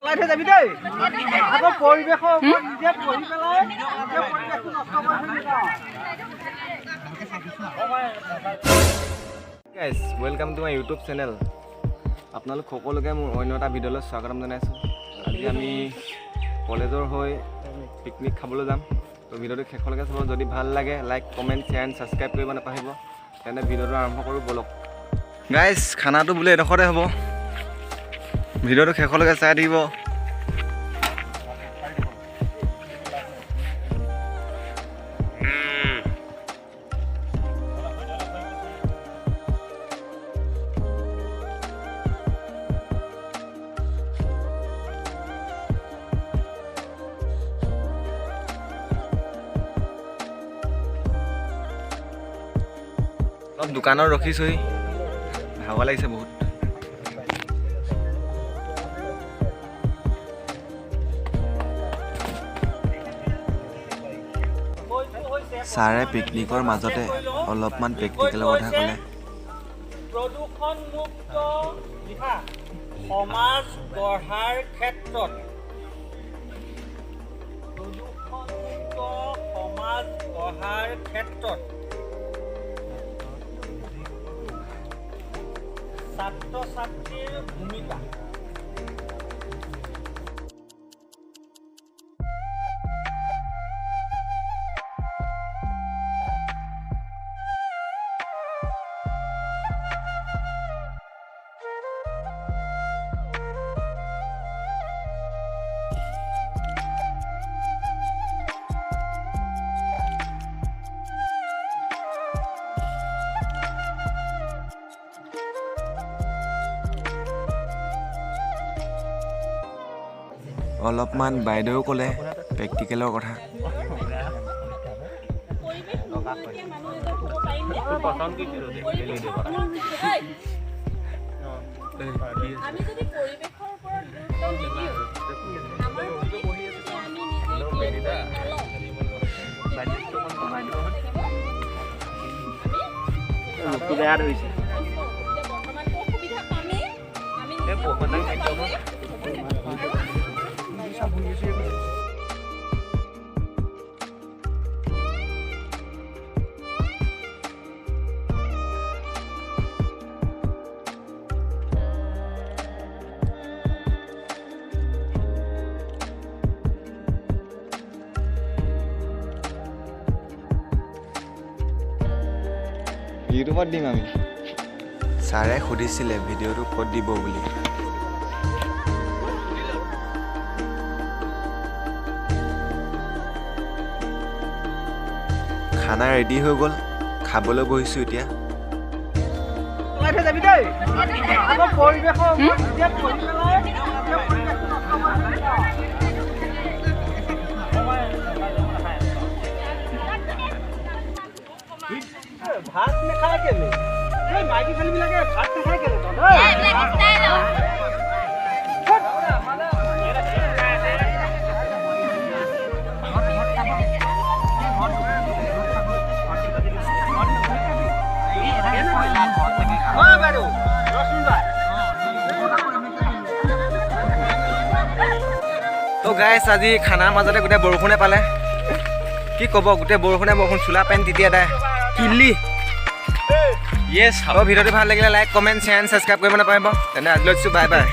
উলাই থৈ যাবি দেই আকৌ পৰিৱেশৰ ওপৰত নিজে পঢ়ি পেলাই নিজে পৰিৱেশটো নষ্ট কৰি guys welcome to my YouTube channel. আপোনালোক সকলোকে মোৰ অন্য এটা ভিডিঅ'লৈ স্বাগতম জনাইছোঁ। আজি আমি কলেজৰ হৈ পিকনিক খাবলৈ যাম। তো ভিডিঅ'টো শেষলৈকে চাব। যদি ভাল লাগে like comment share and subscribe কৰিব নাপাহৰিব। তেনে ভিডিঅ'টো আৰম্ভ কৰোঁ ব'লক। গাইজ খানাটো বোলে এডোখৰতে হ'ব, ভিডিঅ'টো শেষলৈকে চাই থাকিব। অলপ দোকানত ৰখিছোঁহি, ভাগৰ লাগিছে বহুত। ছাৰে পিকনিকৰ মাজতে অলপমান প্ৰেক্টিকেলৰ কথা ক'লে। প্ৰদূষণমুক্ত সমাজ গঢ়াৰ ক্ষেত্ৰত ছাত্ৰ ছাত্ৰীৰ ভূমিকা। অলপমান বাইদেৱেও ক'লে প্ৰেক্টিকেলৰ কথা। বেয়া ধৰিছে ইউটিউবত দিম আমি। ছাৰে সুধিছিলে ভিডিঅ'টো ক'ত দিব বুলি। খানা ৰেডি হৈ গ'ল, খাবলৈ বহিছোঁ এতিয়া। উলাই থৈ যাবি দেই আকৌ পৰিৱেশৰ ওপৰত নিজে পঢ়ি পেলাই নিজে পৰিৱেশটো নষ্ট কৰি ভাত নাখায় কেলে? এই মাইকী ছোৱালীবিলাকে ভাত নাখায় কেলে? তো গাইছ আজি খানাৰ মাজতে গোটেই বৰষুণে পালে। কি ক'ব, গোটেই বৰষুণ চোলা পেণ্ট তিতিয়া দাই কিল্লি। ভিডিঅ'টো ভাল লাগিলে like comment share and subscribe কৰিব নাপাহৰিব। তেনে আজি লৈছোঁ, বাই বাই।